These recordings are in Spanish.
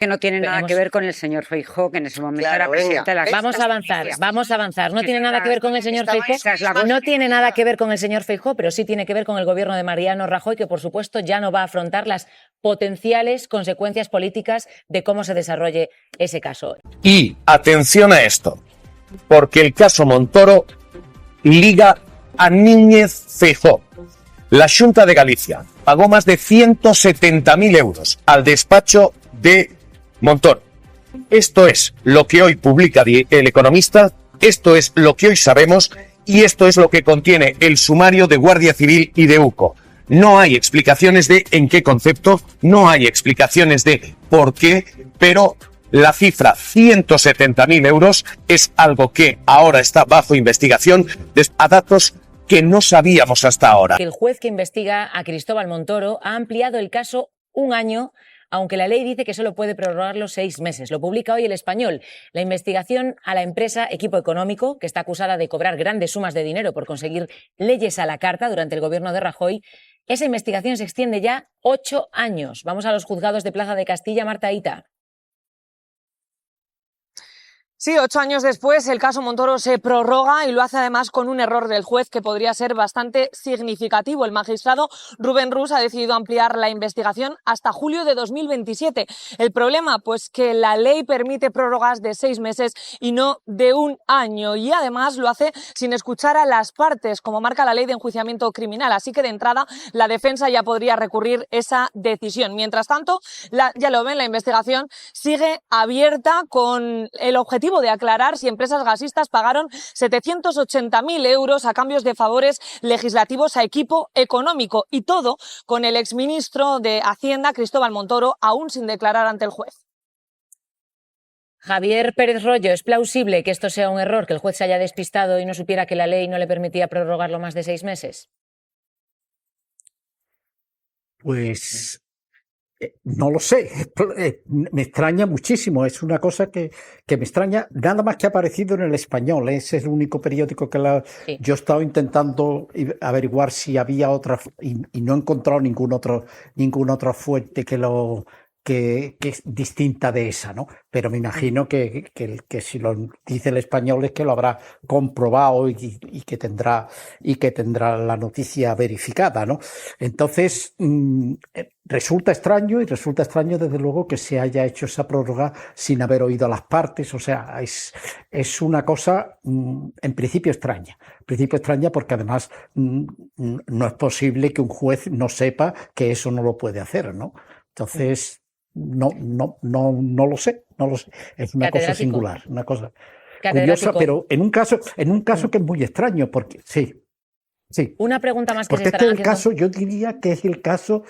Que no tiene nada que ver con el señor Feijóo, que en ese momento era presidente de la... Vamos a avanzar. No tiene nada que ver con el señor Feijóo. No tiene nada que ver con el señor Feijóo, pero sí tiene que ver con el gobierno de Mariano Rajoy, que por supuesto ya no va a afrontar las potenciales consecuencias políticas de cómo se desarrolle ese caso. Y atención a esto, porque el caso Montoro liga a Núñez Feijóo. La Xunta de Galicia pagó más de 170.000 euros al despacho de Montoro. Esto es lo que hoy publica El Economista, esto es lo que hoy sabemos y esto es lo que contiene el sumario de Guardia Civil y de UCO. No hay explicaciones de en qué concepto, no hay explicaciones de por qué, pero la cifra 170.000 euros es algo que ahora está bajo investigación a datos que no sabíamos hasta ahora. El juez que investiga a Cristóbal Montoro ha ampliado el caso un año, aunque la ley dice que solo puede prorrogarlo 6 meses. Lo publica hoy El Español. La investigación a la empresa Equipo Económico, que está acusada de cobrar grandes sumas de dinero por conseguir leyes a la carta durante el gobierno de Rajoy, esa investigación se extiende ya 8 años. Vamos a los juzgados de Plaza de Castilla, Marta Hita. Sí, 8 años después el caso Montoro se prorroga y lo hace además con un error del juez que podría ser bastante significativo. El magistrado Rubén Rus ha decidido ampliar la investigación hasta julio de 2027. El problema, pues que la ley permite prórrogas de 6 meses y no de 1 año. Y además lo hace sin escuchar a las partes, como marca la ley de enjuiciamiento criminal. Así que de entrada la defensa ya podría recurrir esa decisión. Mientras tanto, ya lo ven, la investigación sigue abierta con el objetivo de aclarar si empresas gasistas pagaron 780.000 euros a cambios de favores legislativos a Equipo Económico, y todo con el exministro de Hacienda, Cristóbal Montoro, aún sin declarar ante el juez. Javier Pérez Royo, ¿es plausible que esto sea un error, que el juez se haya despistado y no supiera que la ley no le permitía prorrogarlo más de 6 meses? Pues no lo sé, me extraña muchísimo, es una cosa que me extraña, nada más que ha aparecido en El Español, ese es el único periódico que Sí. yo he estado intentando averiguar si había otra y no he encontrado ninguna otra fuente que es distinta de esa, ¿no? Pero me imagino que si lo dice El Español es que lo habrá comprobado y que tendrá la noticia verificada, ¿no? Entonces, resulta extraño desde luego que se haya hecho esa prórroga sin haber oído a las partes. O sea, es una cosa en principio extraña. Porque además no es posible que un juez no sepa que eso no lo puede hacer, ¿no? Entonces, no lo sé. Es una cosa singular, una cosa curiosa, pero en un caso que es muy extraño, porque sí. Una pregunta más que porque se estará este es el caso, yo diría que es el caso,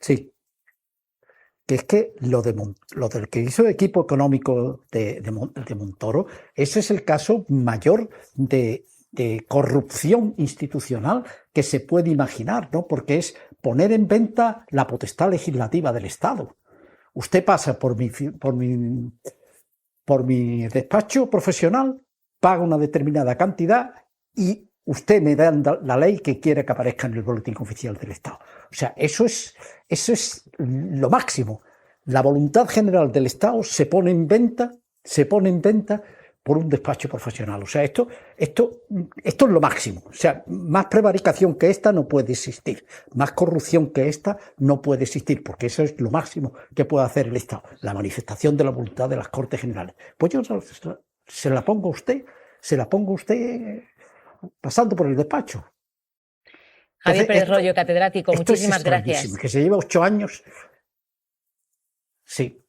sí, que es que lo del que hizo el Equipo Económico de Montoro, ese es el caso mayor de corrupción institucional que se puede imaginar, ¿no? Porque es poner en venta la potestad legislativa del Estado. Usted pasa por mi despacho profesional, paga una determinada cantidad y usted me da la ley que quiere que aparezca en el boletín oficial del Estado. O sea, eso es lo máximo. La voluntad general del Estado se pone en venta por un despacho profesional. O sea, esto es lo máximo. O sea, más prevaricación que esta no puede existir. Más corrupción que esta no puede existir, porque eso es lo máximo que puede hacer el Estado. La manifestación de la voluntad de las Cortes Generales. Pues yo se la pongo a usted pasando por el despacho. Javier Pérez Royo, catedrático, muchísimas gracias. Que se lleva 8 años. Sí.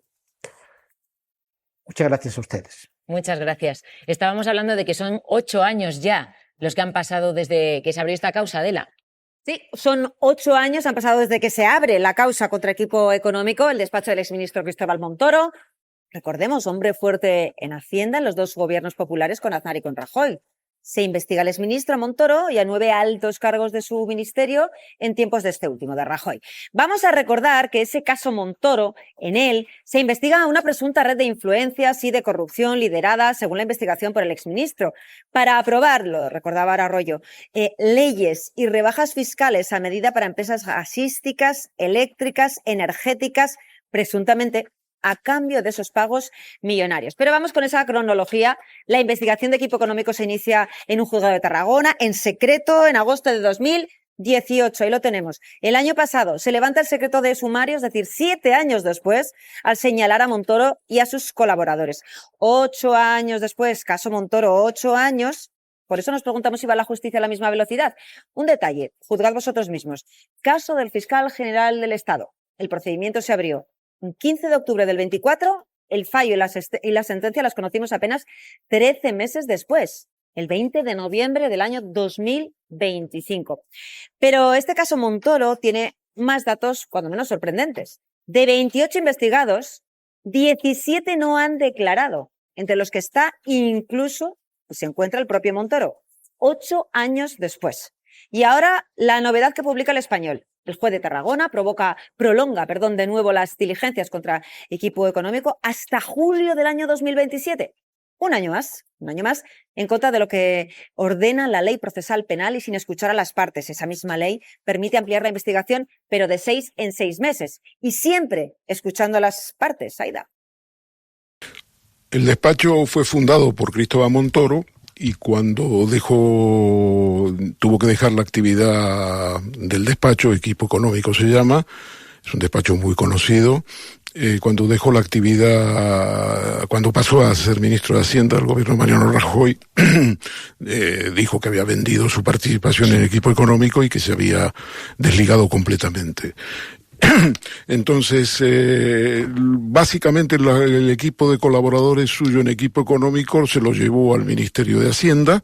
Muchas gracias a ustedes. Muchas gracias. Estábamos hablando de que son 8 años ya los que han pasado desde que se abrió esta causa, Adela. Sí, son 8 años, han pasado desde que se abre la causa contra Equipo Económico, el despacho del exministro Cristóbal Montoro. Recordemos, hombre fuerte en Hacienda en los 2 gobiernos populares con Aznar y con Rajoy. Se investiga al exministro Montoro y a 9 altos cargos de su ministerio en tiempos de este último, de Rajoy. Vamos a recordar que ese caso Montoro, en él se investiga una presunta red de influencias y de corrupción liderada, según la investigación, por el exministro, para aprobarlo, recordaba ahora Arroyo, leyes y rebajas fiscales a medida para empresas gasísticas, eléctricas, energéticas, presuntamente a cambio de esos pagos millonarios. Pero vamos con esa cronología. La investigación de Equipo Económico se inicia en un juzgado de Tarragona, en secreto, en agosto de 2018. Ahí lo tenemos. El año pasado se levanta el secreto de sumario, es decir, 7 años después, al señalar a Montoro y a sus colaboradores. 8 años después, caso Montoro, 8 años. Por eso nos preguntamos si va la justicia a la misma velocidad. Un detalle, juzgad vosotros mismos. Caso del fiscal general del Estado. El procedimiento se abrió el 15 de octubre del 24, el fallo y la sentencia las conocimos apenas 13 meses después, el 20 de noviembre del año 2025. Pero este caso Montoro tiene más datos, cuando menos sorprendentes. De 28 investigados, 17 no han declarado, entre los que está incluso, se encuentra el propio Montoro, 8 años después. Y ahora la novedad que publica El Español. El juez de Tarragona prolonga de nuevo las diligencias contra Equipo Económico hasta julio del año 2027. Un año más, en contra de lo que ordena la ley procesal penal y sin escuchar a las partes. Esa misma ley permite ampliar la investigación, pero de 6 en 6 meses. Y siempre escuchando a las partes, Aida. El despacho fue fundado por Cristóbal Montoro y cuando tuvo que dejar la actividad del despacho, Equipo Económico se llama, es un despacho muy conocido, cuando dejó la actividad, cuando pasó a ser ministro de Hacienda del gobierno de Mariano Rajoy, dijo que había vendido su participación en Equipo Económico y que se había desligado completamente. Entonces, básicamente el equipo de colaboradores suyo en Equipo Económico se lo llevó al Ministerio de Hacienda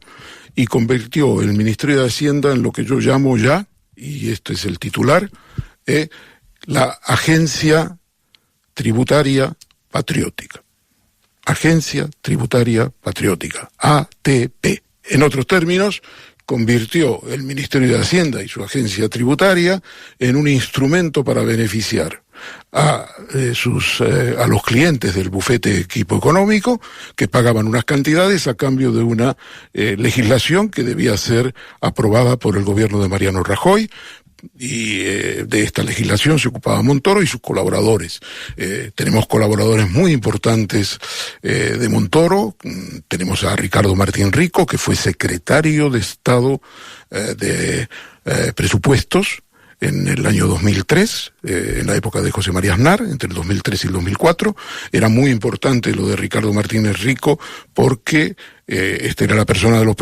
y convirtió el Ministerio de Hacienda en lo que yo llamo ya, y este es el titular, la Agencia Tributaria Patriótica. Agencia Tributaria Patriótica, ATP. En otros términos, convirtió el Ministerio de Hacienda y su agencia tributaria en un instrumento para beneficiar a los clientes del bufete Equipo Económico, que pagaban unas cantidades a cambio de una legislación que debía ser aprobada por el gobierno de Mariano Rajoy. Y de esta legislación se ocupaba Montoro y sus colaboradores. Tenemos colaboradores muy importantes de Montoro. Tenemos a Ricardo Martín Rico, que fue secretario de Estado de Presupuestos en el año 2003, en la época de José María Aznar, entre el 2003 y el 2004. Era muy importante lo de Ricardo Martínez Rico porque esta era la persona de los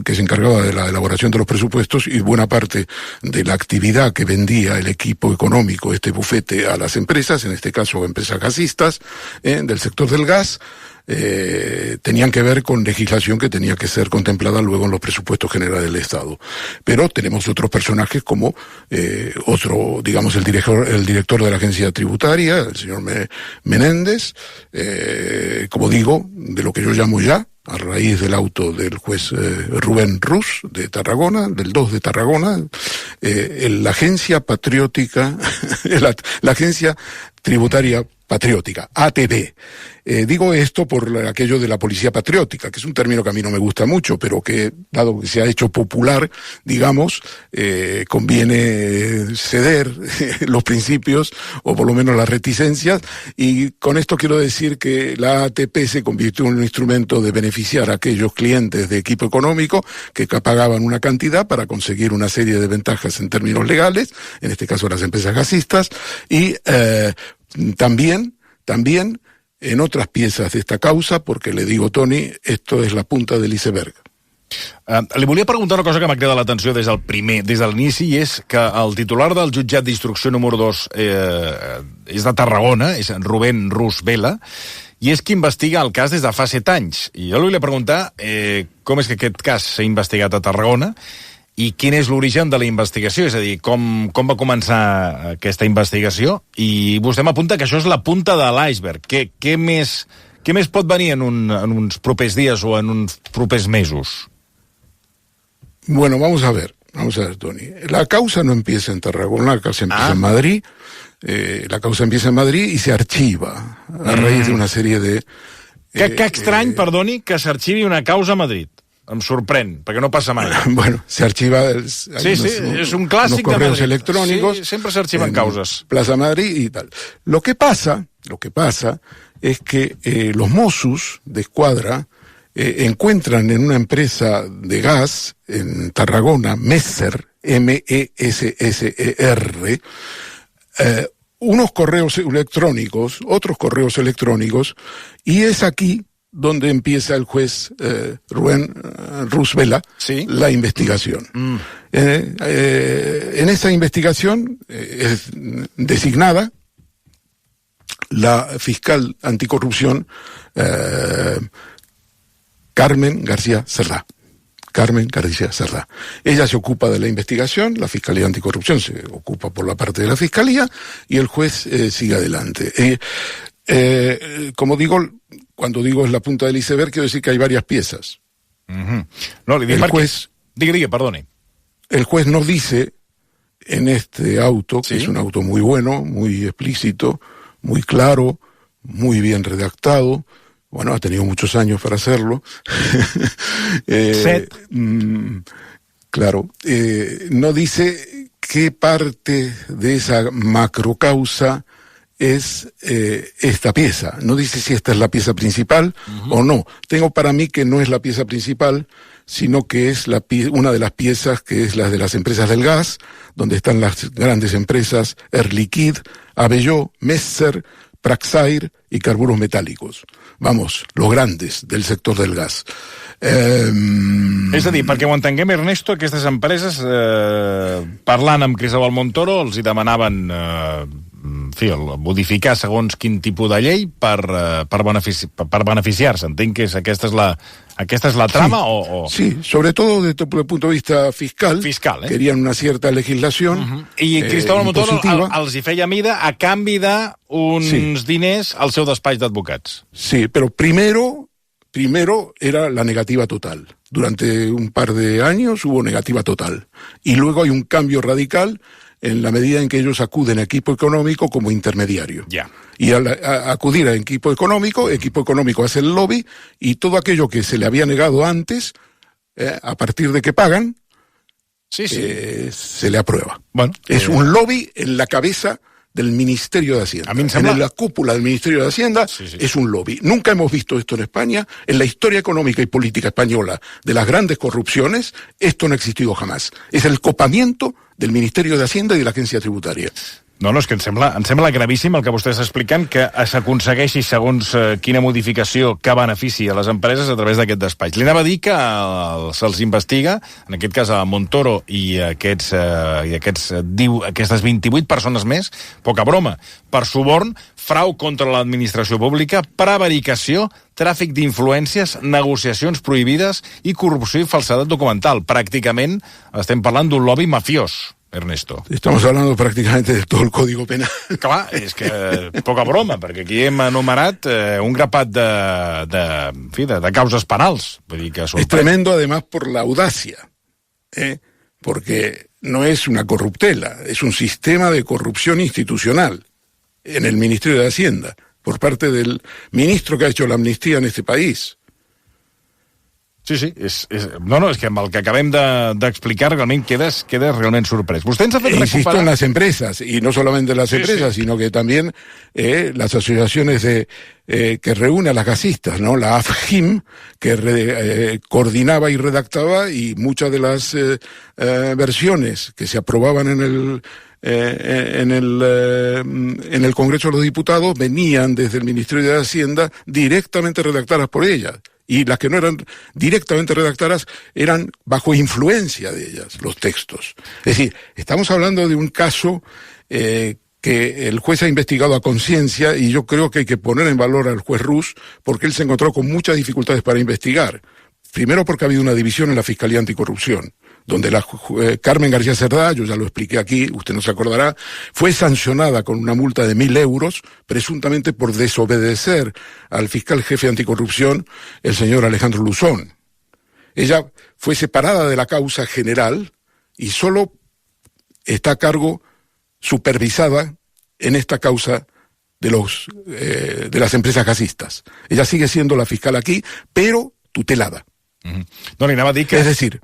que se encargaba de la elaboración de los presupuestos y buena parte de la actividad que vendía el Equipo Económico, este bufete, a las empresas, en este caso empresas gasistas, del sector del gas, tenían que ver con legislación que tenía que ser contemplada luego en los presupuestos generales del Estado. Pero tenemos otros personajes como digamos, el director de la agencia tributaria, el señor Menéndez, como digo, de lo que yo llamo ya, a raíz del auto del juez Rubén Rus de Tarragona, del 2 de Tarragona, la agencia patriótica, la agencia tributaria patriótica, ATP. Digo esto por aquello de la policía patriótica, que es un término que a mí no me gusta mucho, pero que, dado que se ha hecho popular, digamos, conviene ceder los principios, o por lo menos las reticencias, y con esto quiero decir que la ATP se convirtió en un instrumento de beneficiar a aquellos clientes de Equipo Económico que pagaban una cantidad para conseguir una serie de ventajas en términos legales, en este caso las empresas gasistas, y también en otras piezas de esta causa, porque le digo, Toni, esto és la punta de l'iceberg. Li volia preguntar una cosa que m'ha cridat l'atenció des de l'inici, i és que el titular del jutjat d'instrucció número 2 és de Tarragona, és Rubén Rus Vela, i és qui investiga el cas des de fa 7 anys. I jo li volia preguntar com és que aquest cas s'ha investigat a Tarragona i quin és l'origen de la investigació, és a dir, com va començar aquesta investigació, i vostè m'apunta que això és la punta de l'iceberg. Què més pot venir en uns propers dies o en uns propers mesos? Bueno, vamos a ver, Toni. La causa no empieza en Tarragona, la causa empieza en Madrid. La causa empieza en Madrid y se archiva a raíz de una serie de... Que estrany, perdoni, que s'arxivi una causa a Madrid. Em sorprèn, perquè no passa mai. Bueno, se archiva... Sí, es un clásico de correos Madrid. electrónicos. Sí, siempre se archivan causas. Plaza Madrid y tal. Lo que pasa es que los Mossos de Escuadra encuentran en una empresa de gas en Tarragona, Messer, M-E-S-S-E-R, unos correos electrónicos, otros correos electrónicos, y es aquí donde empieza el juez Rubén Rus Vela la investigación. En esa investigación es designada la fiscal anticorrupción Carmen García Cerdá. Ella se ocupa de la investigación, la Fiscalía Anticorrupción se ocupa por la parte de la Fiscalía y el juez sigue adelante. Como digo, cuando digo es la punta del iceberg, quiero decir que hay varias piezas. No, li dic el juez, diga, perdone. El juez nos dice en este auto, que es un auto muy bueno, muy explícito, muy claro, muy bien redactado. Bueno, ha tenido muchos años para hacerlo. Claro, no dice qué parte de esa macrocausa es esta pieza. No dice si esta es la pieza principal o no. Tengo para mí que no es la pieza principal, sino que es una de las piezas que es la de las empresas del gas, donde están las grandes empresas Air Liquide, Abelló, Messer, Praxair y Carburos Metálicos. Vamos, los grandes del sector del gas. És a dir, perquè ho entenguem, Ernesto, aquestes empreses, parlant amb Cristóbal Montoro, els hi demanaven modificar segons quin tipus de llei per beneficiar-se. Entenc que aquesta és la trama Sí, sobre todo desde el punto de vista fiscal. Querían una cierta legislación I Cristóbal Montoro els hi feia mida a canvi d'uns diners al seu despatx d'advocats. Sí, pero primero era la negativa total. Durante un par de años hubo negativa total. Y luego hay un cambio radical en la medida en que ellos acuden a equipo económico como intermediario. Y al acudir a equipo económico hace el lobby y todo aquello que se le había negado antes, a partir de que pagan, se le aprueba. Bueno, es un lobby en la cabeza del Ministerio de Hacienda. En la cúpula del Ministerio de Hacienda es un lobby. Nunca hemos visto esto en España. En la historia económica y política española de las grandes corrupciones, esto no ha existido jamás. Es el copamiento del Ministerio de Hacienda y de la Agencia Tributaria. No, és que em sembla gravíssim el que vostè està explicant, que s'aconsegueixi segons quina modificació que benefici a les empreses a través d'aquest despatx. Li anava a dir que se'ls investiga, en aquest cas a Montoro i aquestes 28 persones més, poca broma, per suborn, frau contra l'administració pública, prevaricació, tràfic d'influències, negociacions prohibides i corrupció i falsedat documental. Pràcticament estem parlant d'un lobby mafiós. Ernesto. Estamos hablando prácticamente de todo el Código Penal. Clar, és que poca broma, perquè aquí hem enumerat un grapat de causes penals. Vull dir que es tremendo, además, por la audacia, porque no es una corruptela, es un sistema de corrupción institucional en el Ministerio de Hacienda, por parte del ministro que ha hecho la amnistía en este país. Sí, és que amb el que acabem d'explicar realment quedes realment sorprès. Vostè ens ha fet recuperar... Insisto en las empresas, y no solamente las empresas, sino que también las asociaciones que reúne a las gasistas, ¿no? La AFGIM, que coordinaba y redactaba, y muchas de las versiones que se aprobaban en el Congreso de los Diputados venían desde el Ministerio de Hacienda directamente redactadas por ellas. Y las que no eran directamente redactadas eran bajo influencia de ellas, los textos. Es decir, estamos hablando de un caso que el juez ha investigado a conciencia, y yo creo que hay que poner en valor al juez Rus, porque él se encontró con muchas dificultades para investigar. Primero porque ha habido una división en la Fiscalía Anticorrupción, donde la Carmen García Cerdá, yo ya lo expliqué aquí, usted no se acordará, fue sancionada con una multa de 1.000 euros, presuntamente por desobedecer al fiscal jefe anticorrupción, el señor Alejandro Luzón. Ella fue separada de la causa general y solo está a cargo, supervisada en esta causa de las empresas gasistas. Ella sigue siendo la fiscal aquí, pero tutelada. No, li anava a dir que... Es decir,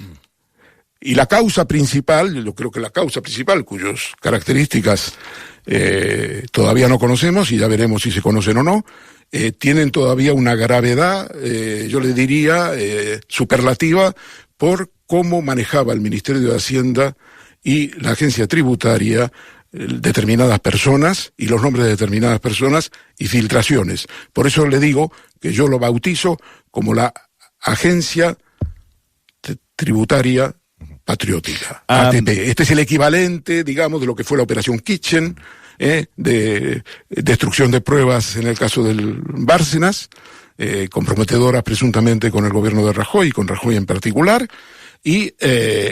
y la causa principal, yo creo que la causa principal, cuyas características todavía no conocemos y ya veremos si se conocen o no, tienen todavía una gravedad, yo le diría, superlativa por cómo manejaba el Ministerio de Hacienda y la agencia tributaria determinadas personas y los nombres de determinadas personas y filtraciones. Por eso le digo que yo lo bautizo como la agencia tributaria patriótica, ATP. Este es el equivalente, digamos, de lo que fue la Operación Kitchen, de destrucción de pruebas en el caso del Bárcenas, comprometedora presuntamente con el gobierno de Rajoy, con Rajoy en particular,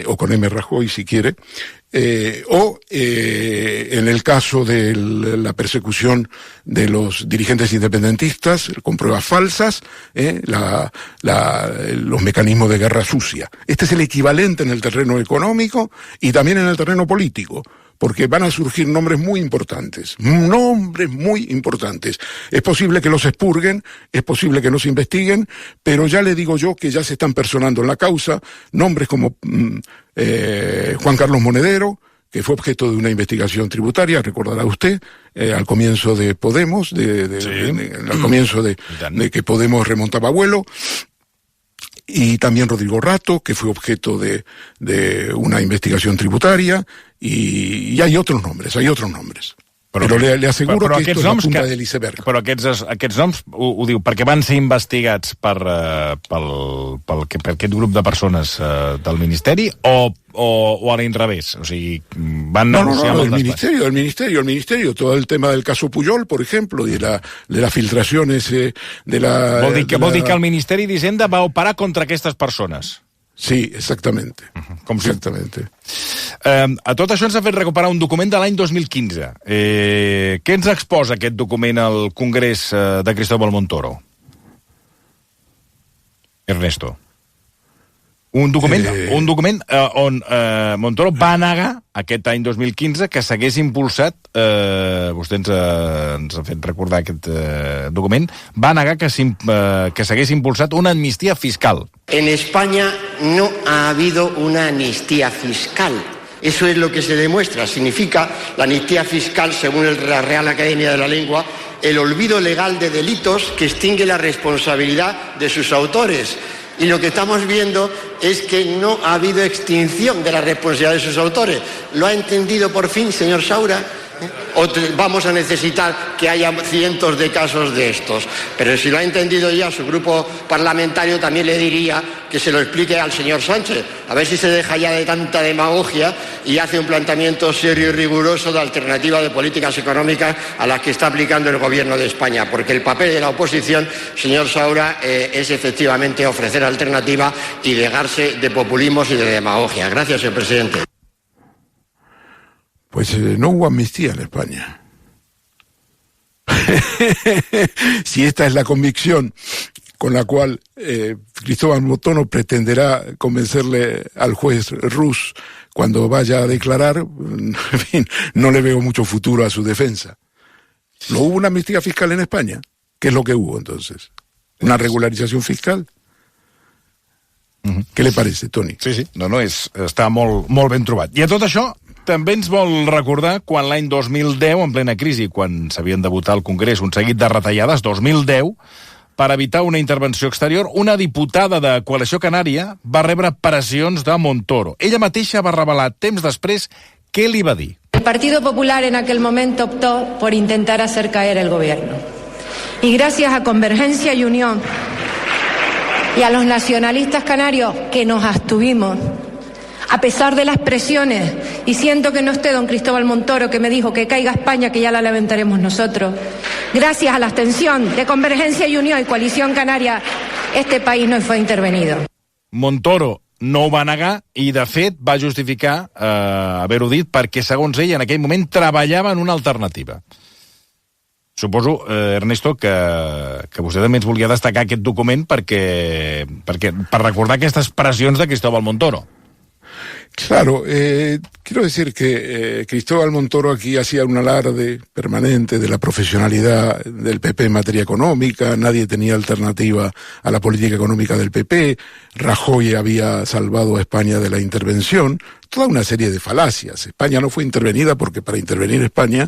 o con M. Rajoy si quiere, en el caso de la persecución de los dirigentes independentistas con pruebas falsas, los mecanismos de guerra sucia. Este es el equivalente en el terreno económico y también en el terreno político, porque van a surgir nombres muy importantes. Es posible que los expurguen, es posible que no se investiguen, pero ya le digo yo que ya se están personando en la causa nombres como Juan Carlos Monedero, que fue objeto de una investigación tributaria, recordará usted, al comienzo de Podemos, al comienzo de que Podemos remontaba vuelo. Y también Rodrigo Rato, que fue objeto de una investigación tributaria, y hay otros nombres. Però le asseguro que esto és la punta de l'iceberg. Però aquests noms ho diu perquè van ser investigats per aquest grup de persones del Ministeri o a l'inrevés? O sigui, van negociar amb el despatx? El Ministerio, todo el tema del caso Pujol, por ejemplo, de las filtraciones de la... Vol dir que el Ministeri d'Hisenda va operar contra aquestes persones? Sí, exactamente. Exactamente. A tot això ens ha fet recuperar un document de l'any 2015. Què ens exposa aquest document al Congrés de Cristóbal Montoro? Ernesto. Un document on Montoro va negar aquest any 2015 que s'hagués impulsat, vostè ens ha fet recordar aquest document, va negar que s'hagués impulsat una amnistia fiscal. En España no ha habido una amnistía fiscal. Eso es lo que se demuestra. Significa la amnistía fiscal, según la Real Academia de la Lengua, el olvido legal de delitos que extingue la responsabilidad de sus autores. Y lo que estamos viendo es que no ha habido extinción de la responsabilidad de sus autores. ¿Lo ha entendido por fin, señor Saura? ¿O vamos a necesitar que haya cientos de casos de estos? Pero si lo ha entendido ya su grupo parlamentario, también le diría que se lo explique al señor Sánchez, a ver si se deja ya de tanta demagogia y hace un planteamiento serio y riguroso de alternativa de políticas económicas a las que está aplicando el gobierno de España, porque el papel de la oposición, señor Saura, es efectivamente ofrecer alternativa y dejarse de populismos y de demagogia. Gracias, señor presidente. Pues no hubo amnistía en España. Si esta es la convicción con la cual Cristóbal Montoro pretenderá convencerle al juez Rus cuando vaya a declarar, en fin, no le veo mucho futuro a su defensa. ¿No hubo una amnistía fiscal en España? ¿Qué es lo que hubo entonces? ¿Una regularización fiscal? Què li parece, Toni? Sí, no, està molt ben trobat. I a tot això també ens vol recordar quan l'any 2010, en plena crisi, quan s'havien de votar al Congrés un seguit de retallades, 2010, per evitar una intervenció exterior, una diputada de Coalició Canària va rebre pressions de Montoro. Ella mateixa va revelar temps després què li va dir. El Partido Popular en aquel momento optó por intentar hacer caer el gobierno. Y gracias a Convergencia y Unión y a los nacionalistas canarios que nos abstuvimos, a pesar de las presiones, y siento que no esté don Cristóbal Montoro, que me dijo que caiga España, que ya la levantaremos nosotros, gracias a la abstención de Convergencia y Unión y Coalición Canaria, este país no fue intervenido. Montoro no ho va negar i, de fet, va justificar haver-ho dit perquè, segons ell, en aquell moment treballava en una alternativa. Suposo, Ernesto, que vostè també ens volia destacar aquest document per recordar aquestes pressions de Cristóbal Montoro. Claro, quiero decir que Cristóbal Montoro aquí hacía un alarde permanente de la profesionalidad del PP en materia económica, nadie tenía alternativa a la política económica del PP, Rajoy había salvado a España de la intervención, toda una serie de falacias. España no fue intervenida porque para intervenir España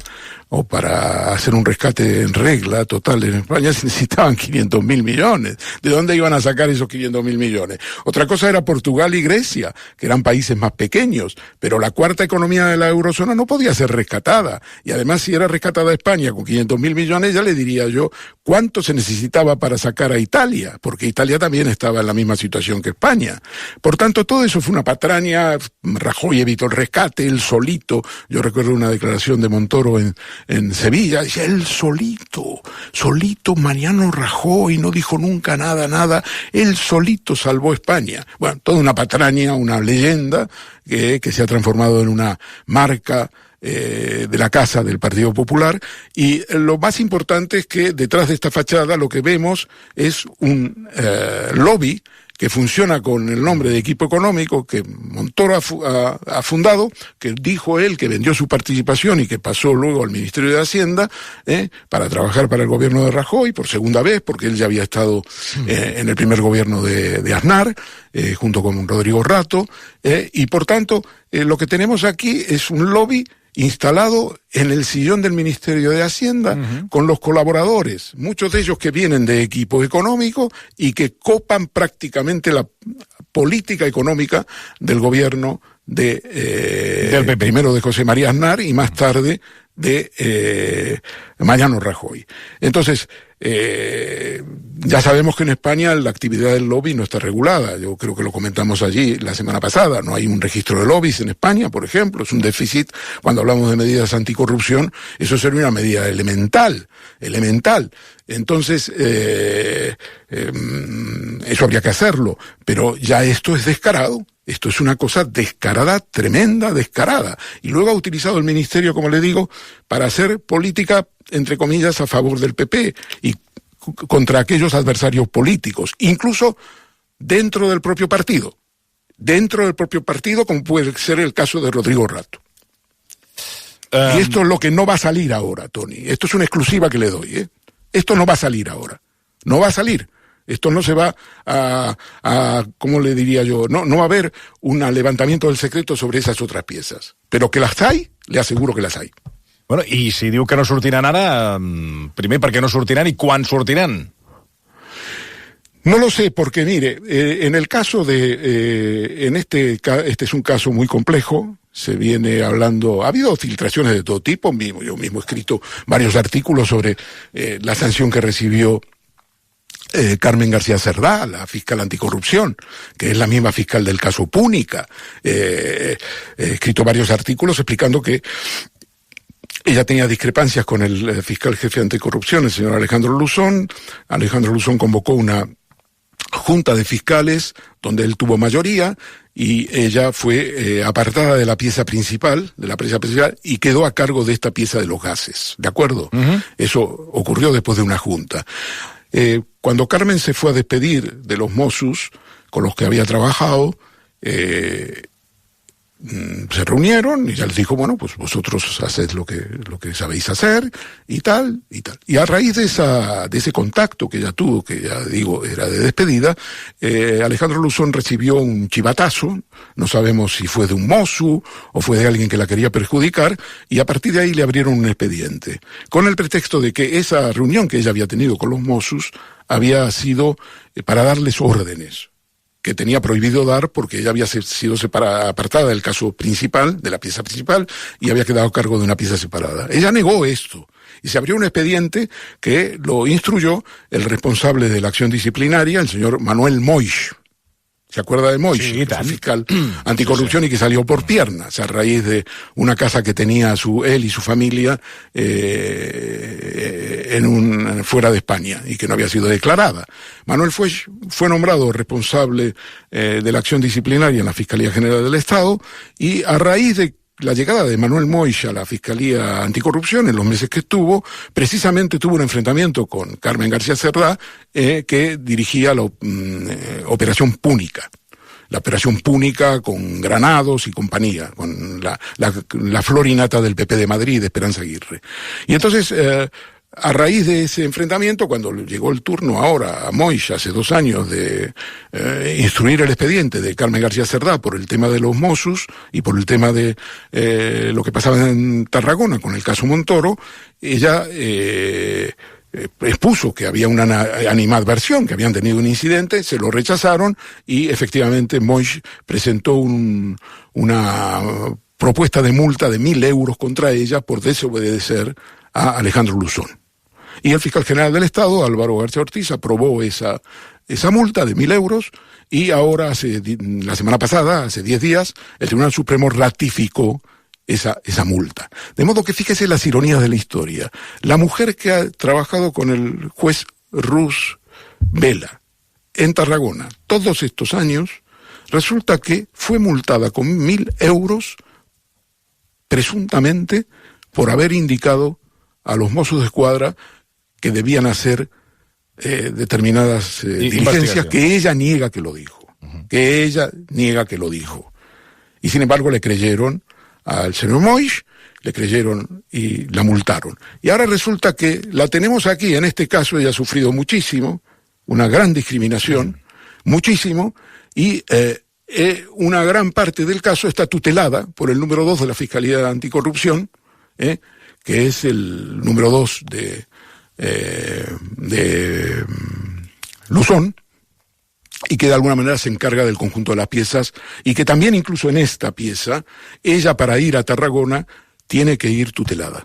o para hacer un rescate en regla total en España se necesitaban 500.000 millones. ¿De dónde iban a sacar esos 500.000 millones? Otra cosa era Portugal y Grecia, que eran países más pequeños, pero la cuarta economía de la eurozona no podía ser rescatada. Y además, si era rescatada España con 500.000 millones, ya le diría yo cuánto se necesitaba para sacar a Italia, porque Italia también estaba en la misma situación que España. Por tanto, todo eso fue una patraña. Rajoy evitó el rescate, él solito. Yo recuerdo una declaración de Montoro en Sevilla, decía, él solito, Mariano Rajoy, no dijo nunca nada, él solito salvó España. Bueno, toda una patraña, una leyenda que se ha transformado en una marca de la casa del Partido Popular, y lo más importante es que detrás de esta fachada lo que vemos es un lobby que funciona con el nombre de Equipo Económico, que Montoro ha fundado, que dijo él que vendió su participación y que pasó luego al Ministerio de Hacienda para trabajar para el gobierno de Rajoy por segunda vez, porque él ya había estado en el primer gobierno de Aznar, junto con Rodrigo Rato, y por tanto lo que tenemos aquí es un lobby instalado en el sillón del Ministerio de Hacienda, con los colaboradores, muchos de ellos que vienen de Equipo Económico y que copan prácticamente la política económica del gobierno del PP. Primero de José María Aznar y más tarde de Mariano Rajoy. Entonces, ya sabemos que en España la actividad del lobby no está regulada. Yo creo que lo comentamos allí la semana pasada. No hay un registro de lobbies en España, por ejemplo. Es un déficit. Cuando hablamos de medidas anticorrupción, eso sería una medida elemental. Entonces, eso habría que hacerlo. Pero ya esto es descarado. Esto es una cosa descarada, tremenda, descarada. Y luego ha utilizado el ministerio, como le digo, para hacer política, entre comillas, a favor del PP y contra aquellos adversarios políticos, incluso dentro del propio partido. Dentro del propio partido, como puede ser el caso de Rodrigo Rato. Y esto es lo que no va a salir ahora, Tony. Esto es una exclusiva que le doy, Esto no va a salir ahora. No va a salir. Esto no se va ¿cómo le diría yo? No va a haber un levantamiento del secreto sobre esas otras piezas. Pero que las hay, le aseguro que las hay. Bueno, i si diu que no sortiran ara, primer, per què no sortiran i quan sortiran? No lo sé, porque mire, en el caso este es un caso muy complejo, se viene hablando, ha habido filtraciones de todo tipo, yo mismo he escrito varios artículos sobre la sanción que recibió Carmen García Cerdá, la fiscal anticorrupción, que es la misma fiscal del caso Púnica. He escrito varios artículos explicando que ella tenía discrepancias con el fiscal jefe anticorrupción, el señor Alejandro Luzón. Alejandro Luzón convocó una junta de fiscales donde él tuvo mayoría y ella fue apartada de la pieza principal, y quedó a cargo de esta pieza de los gases, ¿de acuerdo? Eso ocurrió después de una junta. Cuando Carmen se fue a despedir de los Mossos con los que había trabajado, se reunieron y ya les dijo, bueno, pues vosotros haced lo que sabéis hacer y tal. Y a raíz de ese contacto que ella tuvo, que ya digo, era de despedida, Alejandro Luzón recibió un chivatazo, no sabemos si fue de un Mosu o fue de alguien que la quería perjudicar, y a partir de ahí le abrieron un expediente, con el pretexto de que esa reunión que ella había tenido con los Mossos había sido para darles órdenes que tenía prohibido dar porque ella había sido apartada del caso principal, de la pieza principal, y había quedado a cargo de una pieza separada. Ella negó esto y se abrió un expediente que lo instruyó el responsable de la acción disciplinaria, el señor Manuel Moix. ¿Se acuerda de Moix? Sí, el fiscal anticorrupción, y que salió por piernas a raíz de una casa que tenía él y su familia fuera de España y que no había sido declarada. Manuel fue nombrado responsable de la acción disciplinaria en la Fiscalía General del Estado, y a raíz de la llegada de Manuel Moix a la Fiscalía Anticorrupción, en los meses que estuvo, precisamente tuvo un enfrentamiento con Carmen García Cerdá, que dirigía la Operación Púnica. la operación Púnica con Granados y compañía, con la florinata del PP de Madrid, de Esperanza Aguirre. Y entonces, a raíz de ese enfrentamiento, cuando llegó el turno ahora a Moix, hace 2 años, de instruir el expediente de Carmen García Cerdá por el tema de los Mossos y por el tema de lo que pasaba en Tarragona con el caso Montoro, ella expuso que había una animadversión, que habían tenido un incidente, se lo rechazaron y efectivamente Moix presentó una propuesta de multa de 1.000 euros contra ella por desobedecer a Alejandro Luzón. Y el fiscal general del Estado, Álvaro García Ortiz, aprobó esa multa de 1.000 euros y ahora, la semana pasada, hace 10 días, el Tribunal Supremo ratificó esa multa. De modo que fíjese las ironías de la historia. La mujer que ha trabajado con el juez Rus Vela en Tarragona todos estos años, resulta que fue multada con 1.000 euros presuntamente por haber indicado a los Mossos de Escuadra que debían hacer determinadas diligencias que ella niega que lo dijo. Que ella niega que lo dijo. Y sin embargo le creyeron al señor Moix, le creyeron y la multaron. Y ahora resulta que la tenemos aquí, en este caso ella ha sufrido muchísimo, una gran discriminación, muchísimo, y una gran parte del caso está tutelada por el número 2 de la Fiscalía Anticorrupción, que es el número 2 de Luzón, y que de alguna manera se encarga del conjunto de las piezas, y que también incluso en esta pieza, ella para ir a Tarragona tiene que ir tutelada.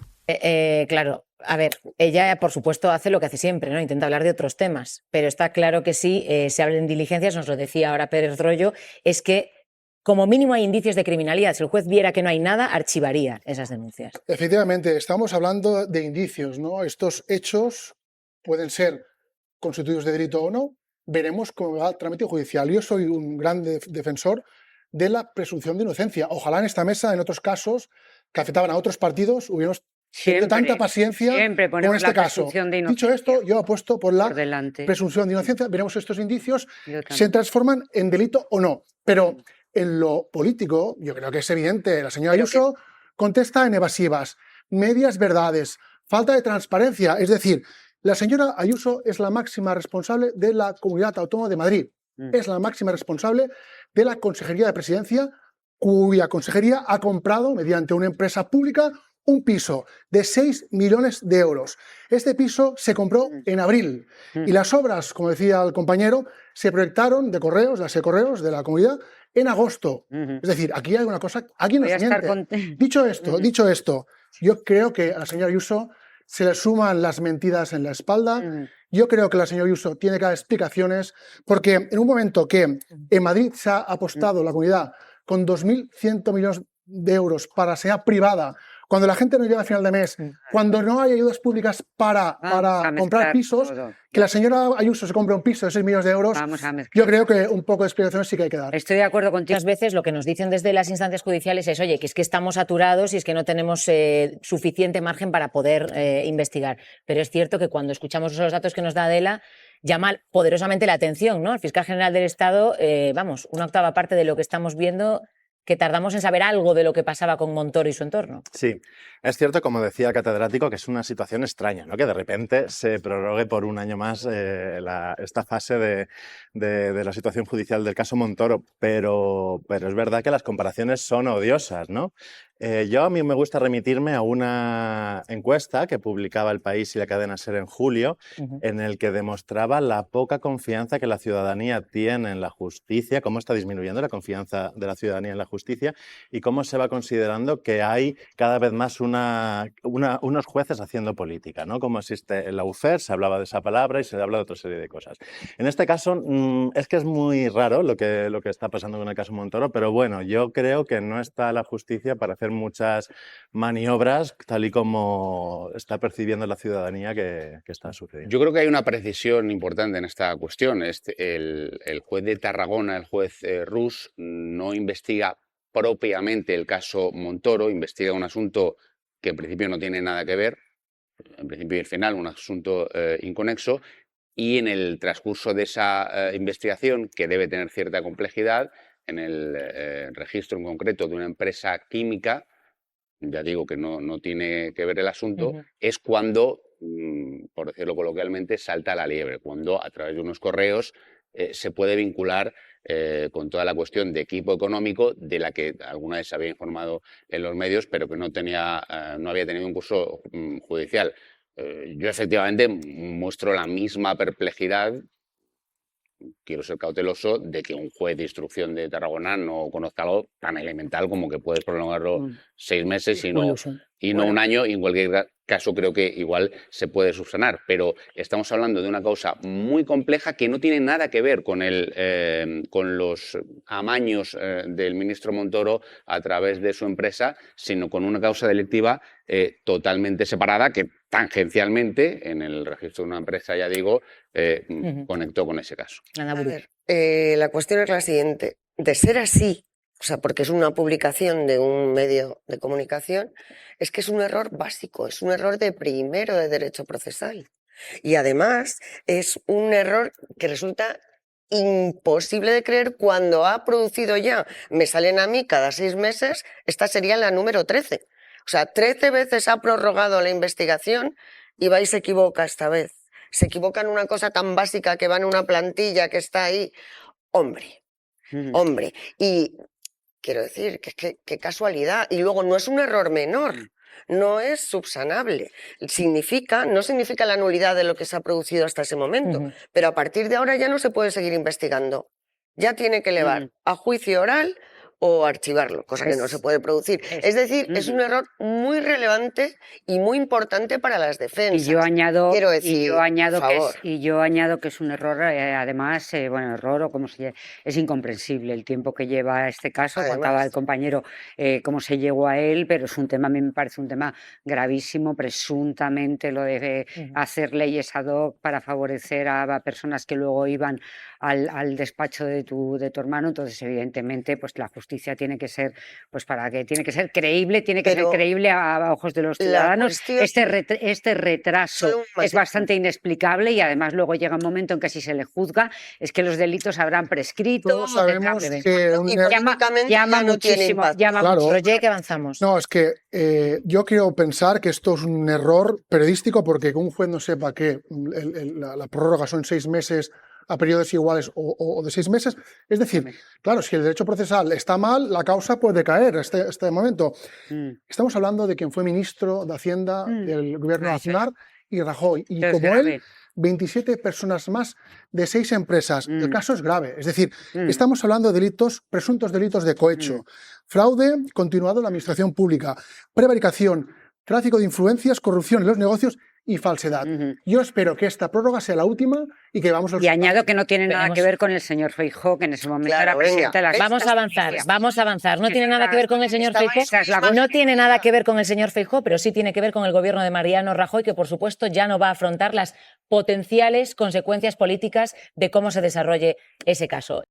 Claro, a ver, ella por supuesto hace lo que hace siempre, ¿no? Intenta hablar de otros temas, pero está claro que sí, se hablan diligencias, nos lo decía ahora Pérez Royo, es que como mínimo hay indicios de criminalidad. Si el juez viera que no hay nada, archivaría esas denuncias. Efectivamente, estamos hablando de indicios, ¿no? Estos hechos pueden ser constituidos de delito o no. Veremos cómo va el trámite judicial. Yo soy un gran defensor de la presunción de inocencia. Ojalá en esta mesa, en otros casos que afectaban a otros partidos, hubiéramos tenido tanta paciencia con este caso. Dicho esto, yo apuesto por la presunción de inocencia. Veremos si estos indicios se transforman en delito o no. Pero en lo político, yo creo que es evidente. La señora Ayuso contesta en evasivas, medias verdades, falta de transparencia. Es decir, la señora Ayuso es la máxima responsable de la Comunidad Autónoma de Madrid. Es la máxima responsable de la Consejería de Presidencia, cuya consejería ha comprado, mediante una empresa pública, un piso de 6 millones de euros. Este piso se compró en abril y las obras, como decía el compañero, se proyectaron de correos, de la comunidad, en agosto. Es decir, aquí hay una cosa, aquí nos miente. Dicho esto, yo creo que a la señora Ayuso se le suman las mentiras en la espalda. Yo creo que la señora Ayuso tiene que dar explicaciones, porque en un momento que en Madrid se ha apostado la comunidad con 2.100 millones de euros para sanidad privada, cuando la gente no llega a final de mes, cuando no hay ayudas públicas para comprar pisos, que la señora Ayuso se compre un piso de 6 millones de euros, yo creo que un poco de explicaciones sí que hay que dar. Estoy de acuerdo contigo. Muchas veces lo que nos dicen desde las instancias judiciales es, oye, que es que estamos saturados y es que no tenemos suficiente margen para poder investigar. Pero es cierto que cuando escuchamos los datos que nos da Adela, llama poderosamente la atención, ¿no? El fiscal general del Estado, una octava parte de lo que estamos viendo, que tardamos en saber algo de lo que pasaba con Montoro y su entorno. Sí, es cierto, como decía el catedrático, que es una situación extraña, ¿no? Que de repente se prorrogue por un año más esta fase de la situación judicial del caso Montoro, pero es verdad que las comparaciones son odiosas, ¿no? A mí me gusta remitirme a una encuesta que publicaba El País y la cadena SER en julio, en el que demostraba la poca confianza que la ciudadanía tiene en la justicia, cómo está disminuyendo la confianza de la ciudadanía en la justicia y cómo se va considerando que hay cada vez más unos jueces haciendo política, ¿no? Como existe el lawfare, se hablaba de esa palabra y se habla de otra serie de cosas. En este caso es que es muy raro lo que está pasando con el caso Montoro, pero bueno, yo creo que no está la justicia para hacer muchas maniobras tal y como está percibiendo la ciudadanía que está sucediendo. Yo creo que hay una precisión importante en esta cuestión. El juez de Tarragona, el juez Rus, no investiga propiamente el caso Montoro, investiga un asunto que en principio no tiene nada que ver, en principio y al final un asunto inconexo, y en el transcurso de esa investigación, que debe tener cierta complejidad, en el registro en concreto de una empresa química, ya digo que no tiene que ver el asunto, es cuando, por decirlo coloquialmente, salta la liebre, cuando a través de unos correos se puede vincular con toda la cuestión de equipo económico, de la que alguna vez se había informado en los medios, pero que no había tenido un curso judicial. Yo efectivamente muestro la misma perplejidad, quiero ser cauteloso, de que un juez de instrucción de Tarragona no conozca algo tan elemental como que puedes prolongarlo 6 meses y no un año, y en cualquier caso creo que igual se puede subsanar, pero estamos hablando de una causa muy compleja que no tiene nada que ver con los amaños del ministro Montoro a través de su empresa, sino con una causa delictiva totalmente separada que tangencialmente en el registro de una empresa, ya digo, conectó con ese caso. A ver, la cuestión es la siguiente. De ser así, o sea, porque es una publicación de un medio de comunicación, es que es un error básico, es un error de primero de derecho procesal. Y además es un error que resulta imposible de creer cuando ha producido ya, me salen a mí cada 6 meses, esta sería la número 13. O sea, 13 veces ha prorrogado la investigación y va y se equivoca esta vez. Se equivoca en una cosa tan básica que va en una plantilla que está ahí. Hombre. Y quiero decir, que qué casualidad. Y luego no es un error menor, no es subsanable. No significa la nulidad de lo que se ha producido hasta ese momento, pero a partir de ahora ya no se puede seguir investigando. Ya tiene que elevar a juicio oral o archivarlo, cosa que no se puede producir. Es decir, es un error muy relevante y muy importante para las defensas. Y yo añado, quiero decir, yo añado que es un error, además, error o como se llama, es incomprensible el tiempo que lleva este caso. Además, contaba el compañero cómo se llegó a él, pero es un tema, a mí me parece un tema gravísimo, presuntamente lo de hacer leyes ad hoc para favorecer a personas que luego iban al despacho de tu hermano. Entonces, evidentemente, pues la justicia tiene que ser, pues tiene que ser creíble, a ojos de los ciudadanos. Este retraso es bastante inexplicable y además luego llega un momento en que si se le juzga es que los delitos habrán prescrito. Todos sabemos que llama muchísimo. Roger, que avanzamos. No, es que yo quiero pensar que esto es un error periodístico, porque que un juez no sepa que la prórroga son 6 meses a periodos iguales o de 6 meses. Es decir, claro, si el derecho procesal está mal, la causa puede caer este momento. Estamos hablando de quien fue ministro de Hacienda del gobierno de Aznar y Rajoy. Y como él, 27 personas más de 6 empresas. El caso es grave. Es decir, estamos hablando de presuntos delitos de cohecho, fraude continuado en la administración pública, prevaricación, tráfico de influencias, corrupción en los negocios y falsedad. Yo espero que esta prórroga sea la última y que vamos a... Y añado que no tiene nada que ver con el señor Feijóo, que en ese momento era presidente de la... Vamos a avanzar. No tiene nada que ver con el señor Feijóo. No tiene nada que ver con el señor Feijóo, pero sí tiene que ver con el gobierno de Mariano Rajoy, que por supuesto ya no va a afrontar las potenciales consecuencias políticas de cómo se desarrolle ese caso.